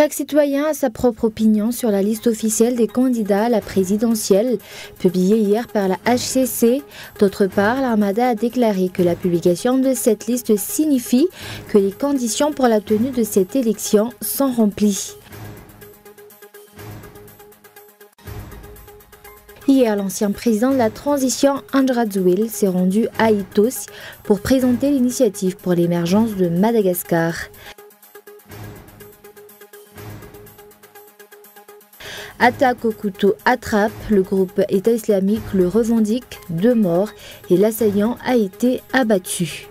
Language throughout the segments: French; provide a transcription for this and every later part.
Chaque citoyen a sa propre opinion sur la liste officielle des candidats à la présidentielle, publiée hier par la HCC. D'autre part, l'Armada a déclaré que la publication de cette liste signifie que les conditions pour la tenue de cette élection sont remplies. Hier, l'ancien président de la transition, Andrade s'est rendu à Itos pour présenter l'initiative pour l'émergence de Madagascar. Attaque au couteau attrape, le groupe État islamique le revendique, 2 morts et l'assaillant a été abattu.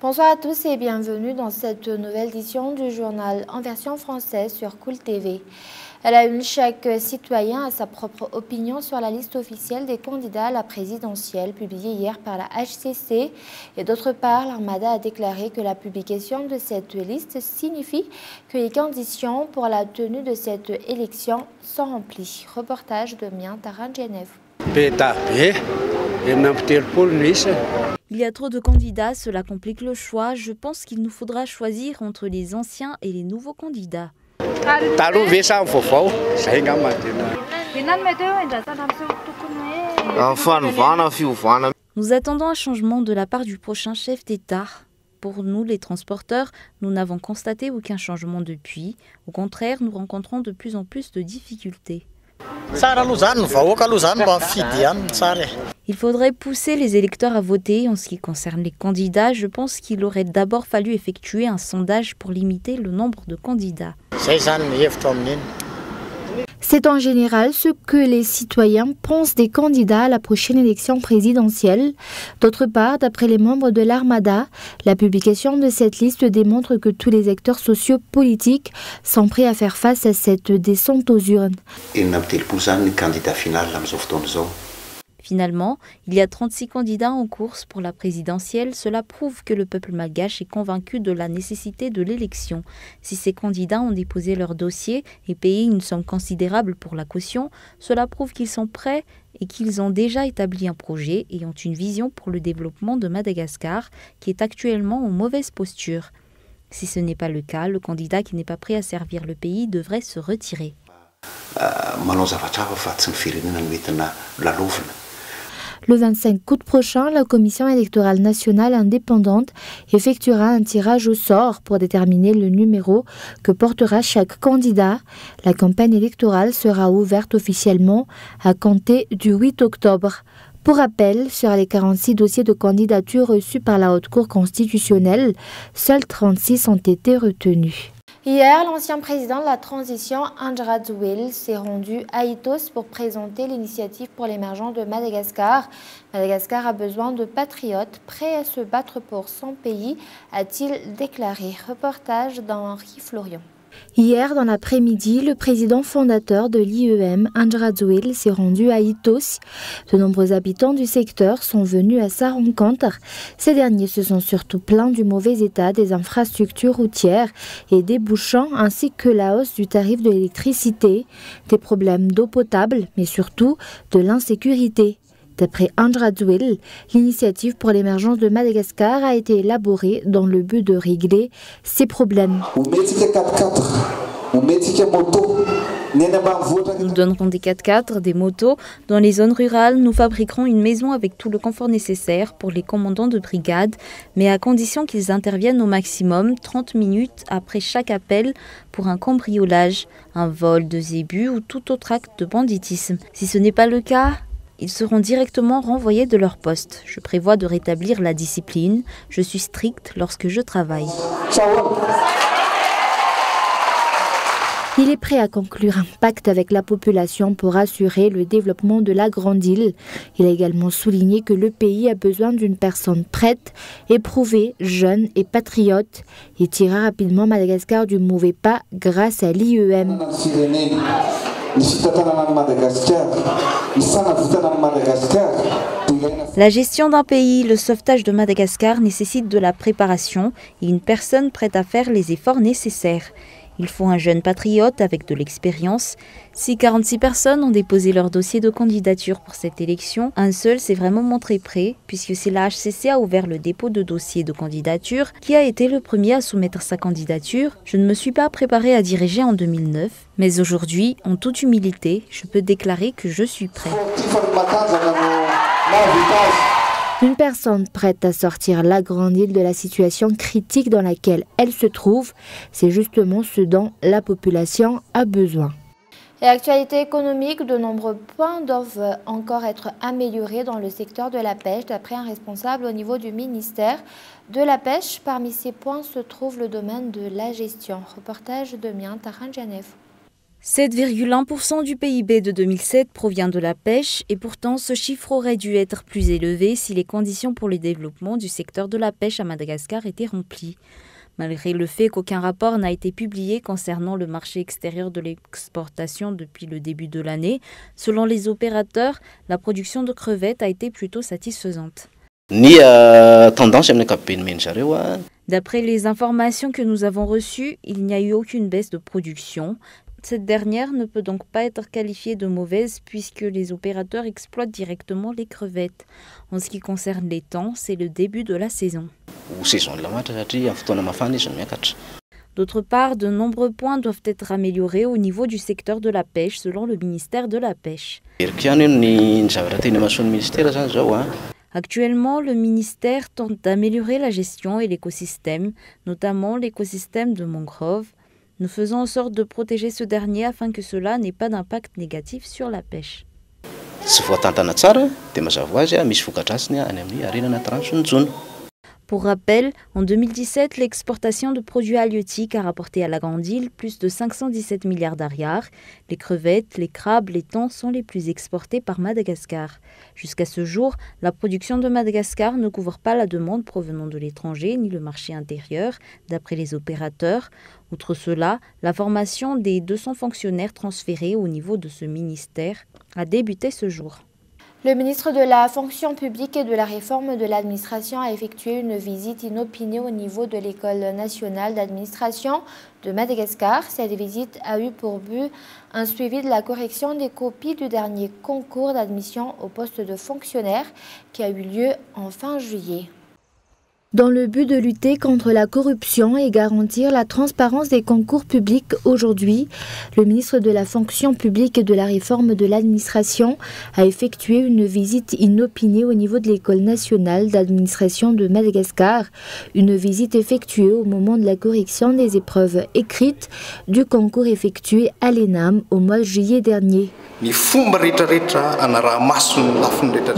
Bonsoir à tous et bienvenue dans cette nouvelle édition du journal en version française sur Cool TV. À la une, chaque citoyen a sa propre opinion sur la liste officielle des candidats à la présidentielle publiée hier par la HCC. Et d'autre part, l'Armada a déclaré que la publication de cette liste signifie que les conditions pour la tenue de cette élection sont remplies. Reportage de Mien Taran-Genève. Il y a trop de candidats, cela complique le choix. Je pense qu'il nous faudra choisir entre les anciens et les nouveaux candidats. Nous attendons un changement de la part du prochain chef d'État. Pour nous, les transporteurs, nous n'avons constaté aucun changement depuis. Au contraire, nous rencontrons de plus en plus de difficultés. Il faudrait pousser les électeurs à voter. En ce qui concerne les candidats, je pense qu'il aurait d'abord fallu effectuer un sondage pour limiter le nombre de candidats. C'est en général ce que les citoyens pensent des candidats à la prochaine élection présidentielle. D'autre part, d'après les membres de l'Armada, la publication de cette liste démontre que tous les acteurs sociopolitiques sont prêts à faire face à cette descente aux urnes. Finalement, il y a 36 candidats en course pour la présidentielle. Cela prouve que le peuple malgache est convaincu de la nécessité de l'élection. Si ces candidats ont déposé leur dossier et payé une somme considérable pour la caution, cela prouve qu'ils sont prêts et qu'ils ont déjà établi un projet et ont une vision pour le développement de Madagascar qui est actuellement en mauvaise posture. Si ce n'est pas le cas, le candidat qui n'est pas prêt à servir le pays devrait se retirer. Le 25 août prochain, la Commission électorale nationale indépendante effectuera un tirage au sort pour déterminer le numéro que portera chaque candidat. La campagne électorale sera ouverte officiellement à compter du 8 octobre. Pour rappel, sur les 46 dossiers de candidature reçus par la Haute Cour constitutionnelle, seuls 36 ont été retenus. Hier, l'ancien président de la transition, Andrade s'est rendu à Itos pour présenter l'initiative pour l'émergence de Madagascar. Madagascar a besoin de patriotes prêts à se battre pour son pays, a-t-il déclaré. Reportage d'Henri Florian. Hier, dans l'après-midi, le président fondateur de l'IEM, Andrade s'est rendu à Itos. De nombreux habitants du secteur sont venus à sa rencontre. Ces derniers se sont surtout plaints du mauvais état des infrastructures routières et des bouchons, ainsi que la hausse du tarif de l'électricité, des problèmes d'eau potable, mais surtout de l'insécurité. D'après Andrade, l'initiative pour l'émergence de Madagascar a été élaborée dans le but de régler ces problèmes. Nous donnerons des 4x4, des motos. Dans les zones rurales, nous fabriquerons une maison avec tout le confort nécessaire pour les commandants de brigade, mais à condition qu'ils interviennent au maximum 30 minutes après chaque appel pour un cambriolage, un vol de zébus ou tout autre acte de banditisme. Si ce n'est pas le cas, ils seront directement renvoyés de leur poste. Je prévois de rétablir la discipline. Je suis stricte lorsque je travaille. Il est prêt à conclure un pacte avec la population pour assurer le développement de la grande île. Il a également souligné que le pays a besoin d'une personne prête, éprouvée, jeune et patriote. Il tira rapidement Madagascar du mauvais pas grâce à l'IEM. La gestion d'un pays, le sauvetage de Madagascar nécessite de la préparation et une personne prête à faire les efforts nécessaires. Il faut un jeune patriote avec de l'expérience. Si 46 personnes ont déposé leur dossier de candidature pour cette élection, un seul s'est vraiment montré prêt, puisque c'est la HCC a ouvert le dépôt de dossier de candidature, qui a été le premier à soumettre sa candidature. Je ne me suis pas préparé à diriger en 2009, mais aujourd'hui, en toute humilité, je peux déclarer que je suis prêt. Une personne prête à sortir la grande île de la situation critique dans laquelle elle se trouve, c'est justement ce dont la population a besoin. Et actualité économique, de nombreux points doivent encore être améliorés dans le secteur de la pêche, d'après un responsable au niveau du ministère de la Pêche. Parmi ces points se trouve le domaine de la gestion. Reportage de Mien Taranjanev. 7,1% du PIB de 2007 provient de la pêche et pourtant ce chiffre aurait dû être plus élevé si les conditions pour le développement du secteur de la pêche à Madagascar étaient remplies. Malgré le fait qu'aucun rapport n'a été publié concernant le marché extérieur de l'exportation depuis le début de l'année, selon les opérateurs, la production de crevettes a été plutôt satisfaisante. D'après les informations que nous avons reçues, il n'y a eu aucune baisse de production. Cette dernière ne peut donc pas être qualifiée de mauvaise puisque les opérateurs exploitent directement les crevettes. En ce qui concerne les temps, c'est le début de la saison. D'autre part, de nombreux points doivent être améliorés au niveau du secteur de la pêche selon le ministère de la Pêche. Actuellement, le ministère tente d'améliorer la gestion et l'écosystème, notamment l'écosystème de mangrove. Nous faisons en sorte de protéger ce dernier afin que cela n'ait pas d'impact négatif sur la pêche. Pour rappel, en 2017, l'exportation de produits halieutiques a rapporté à la Grande Île plus de 517 milliards d'ariars. Les crevettes, les crabes, les thons sont les plus exportés par Madagascar. Jusqu'à ce jour, la production de Madagascar ne couvre pas la demande provenant de l'étranger ni le marché intérieur, d'après les opérateurs. Outre cela, la formation des 200 fonctionnaires transférés au niveau de ce ministère a débuté ce jour. Le ministre de la Fonction publique et de la Réforme de l'administration a effectué une visite inopinée au niveau de l'École nationale d'administration de Madagascar. Cette visite a eu pour but un suivi de la correction des copies du dernier concours d'admission au poste de fonctionnaire qui a eu lieu en fin juillet. Dans le but de lutter contre la corruption et garantir la transparence des concours publics aujourd'hui, le ministre de la Fonction publique et de la Réforme de l'administration a effectué une visite inopinée au niveau de l'École nationale d'administration de Madagascar. Une visite effectuée au moment de la correction des épreuves écrites du concours effectué à l'ENAM au mois de juillet dernier. Nous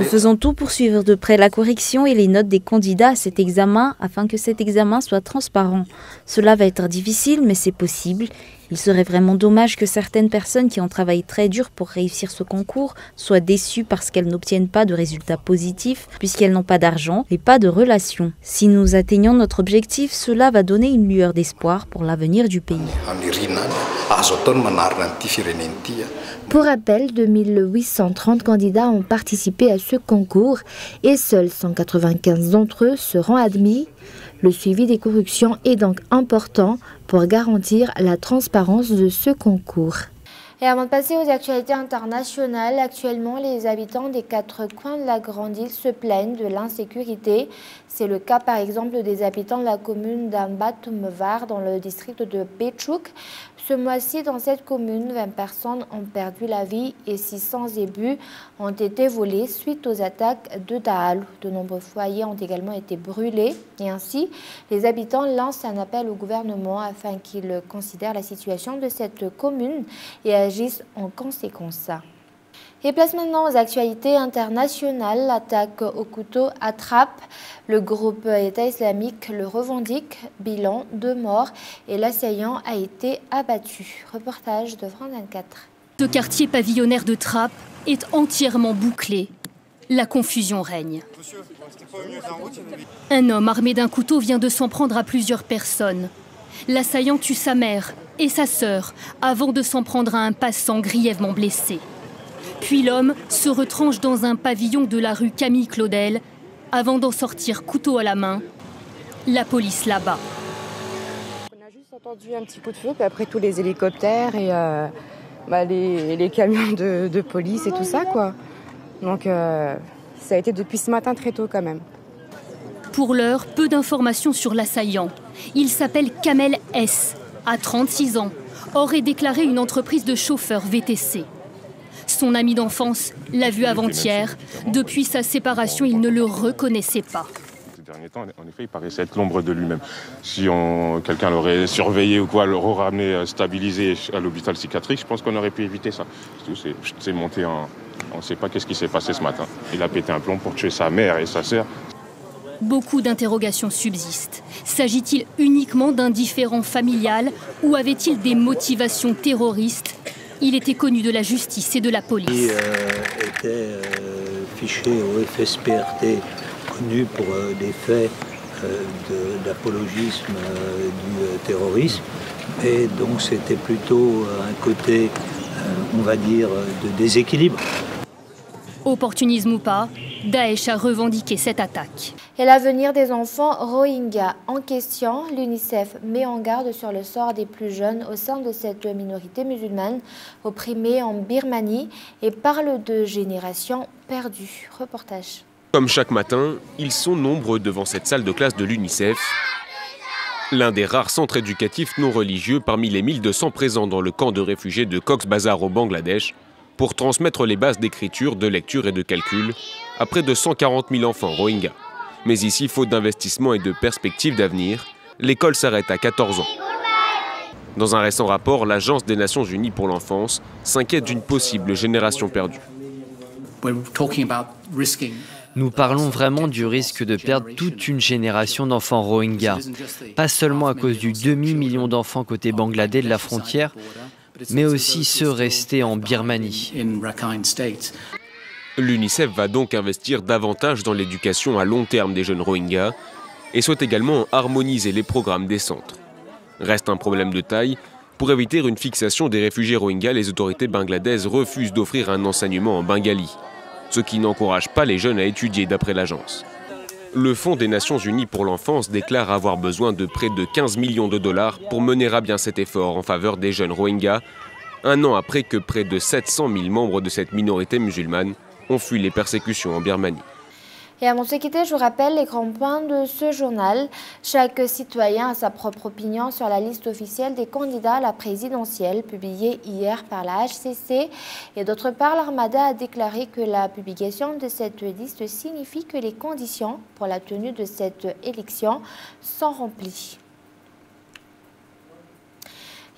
faisons tout pour suivre de près la correction et les notes des candidats à cet examen afin que cet examen soit transparent. Cela va être difficile, mais c'est possible. Il serait vraiment dommage que certaines personnes qui ont travaillé très dur pour réussir ce concours soient déçues parce qu'elles n'obtiennent pas de résultats positifs puisqu'elles n'ont pas d'argent et pas de relations. Si nous atteignons notre objectif, cela va donner une lueur d'espoir pour l'avenir du pays. Pour rappel, 2830 candidats ont participé à ce concours et seuls 195 d'entre eux seront admis. Le suivi des corrections est donc important pour garantir la transparence de ce concours. Et avant de passer aux actualités internationales, actuellement, les habitants des 4 coins de la Grande Île se plaignent de l'insécurité. C'est le cas par exemple des habitants de la commune d'Ambatumvar dans le district de Pechuk. Ce mois-ci, dans cette commune, 20 personnes ont perdu la vie et 600 ébus ont été volés suite aux attaques de Daalu. De nombreux foyers ont également été brûlés et ainsi, les habitants lancent un appel au gouvernement afin qu'il considère la situation de cette commune et agisse en conséquence. Et place maintenant aux actualités internationales. L'attaque au couteau à Trappes. Le groupe État islamique le revendique. Bilan 2 morts et l'assaillant a été abattu. Reportage de France 24. Le quartier pavillonnaire de Trappes est entièrement bouclé. La confusion règne. Un homme armé d'un couteau vient de s'en prendre à plusieurs personnes. L'assaillant tue sa mère et sa sœur avant de s'en prendre à un passant grièvement blessé. Puis l'homme se retranche dans un pavillon de la rue Camille Claudel avant d'en sortir couteau à la main. La police l'abat. On a juste entendu un petit coup de feu, puis après tous les hélicoptères et les camions de police et tout ça, quoi. Donc ça a été depuis ce matin très tôt quand même. Pour l'heure, peu d'informations sur l'assaillant. Il s'appelle Kamel S, a 36 ans, aurait déclaré une entreprise de chauffeur VTC. Son ami d'enfance l'a vu avant-hier. Depuis sa séparation, il ne le reconnaissait pas. Ces derniers temps, en effet, il paraissait être l'ombre de lui-même. Si quelqu'un l'aurait surveillé ou quoi, l'aurait ramené stabilisé à l'hôpital psychiatrique, je pense qu'on aurait pu éviter ça. C'est monté on ne sait pas qu'est-ce qui s'est passé ce matin. Il a pété un plomb pour tuer sa mère et sa sœur. Beaucoup d'interrogations subsistent. S'agit-il uniquement d'un différend familial ou avait-il des motivations terroristes? Il était connu de la justice et de la police. Il était fiché au FSPRT, connu pour des faits d'apologisme du terrorisme. Et donc c'était plutôt un côté, on va dire, de déséquilibre. Opportunisme ou pas, Daesh a revendiqué cette attaque. Et l'avenir des enfants Rohingyas en question, l'UNICEF met en garde sur le sort des plus jeunes au sein de cette minorité musulmane opprimée en Birmanie et parle de générations perdues. Reportage. Comme chaque matin, ils sont nombreux devant cette salle de classe de l'UNICEF, l'un des rares centres éducatifs non religieux parmi les 1200 présents dans le camp de réfugiés de Cox's Bazar au Bangladesh, pour transmettre les bases d'écriture, de lecture et de calcul à près de 140 000 enfants Rohingyas. Mais ici, faute d'investissement et de perspectives d'avenir, l'école s'arrête à 14 ans. Dans un récent rapport, l'Agence des Nations Unies pour l'enfance s'inquiète d'une possible génération perdue. Nous parlons vraiment du risque de perdre toute une génération d'enfants Rohingyas, pas seulement à cause du demi-million d'enfants côté Bangladesh de la frontière, mais aussi ceux restés en Birmanie. L'UNICEF va donc investir davantage dans l'éducation à long terme des jeunes Rohingyas et souhaite également harmoniser les programmes des centres. Reste un problème de taille. Pour éviter une fixation des réfugiés Rohingyas, les autorités bangladaises refusent d'offrir un enseignement en bengali, ce qui n'encourage pas les jeunes à étudier d'après l'agence. Le Fonds des Nations Unies pour l'enfance déclare avoir besoin de près de 15 millions de dollars pour mener à bien cet effort en faveur des jeunes Rohingyas, un an après que près de 700 000 membres de cette minorité musulmane ont fui les persécutions en Birmanie. Et avant de se quitter, je vous rappelle les grands points de ce journal. Chaque citoyen a sa propre opinion sur la liste officielle des candidats à la présidentielle publiée hier par la HCC. Et d'autre part, l'Armada a déclaré que la publication de cette liste signifie que les conditions pour la tenue de cette élection sont remplies.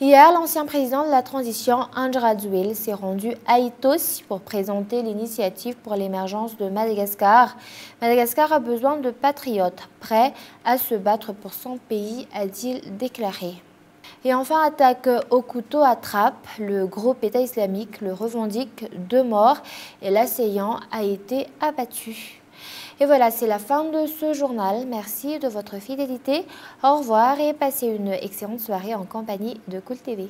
Hier, l'ancien président de la transition, Andry Rajoelina, s'est rendu à Itos pour présenter l'initiative pour l'émergence de Madagascar. Madagascar a besoin de patriotes prêts à se battre pour son pays, a-t-il déclaré. Et enfin, attaque au couteau à Trappes. Le groupe État islamique le revendique 2 morts et l'assaillant a été abattu. Et voilà, c'est la fin de ce journal. Merci de votre fidélité. Au revoir et passez une excellente soirée en compagnie de Cool TV.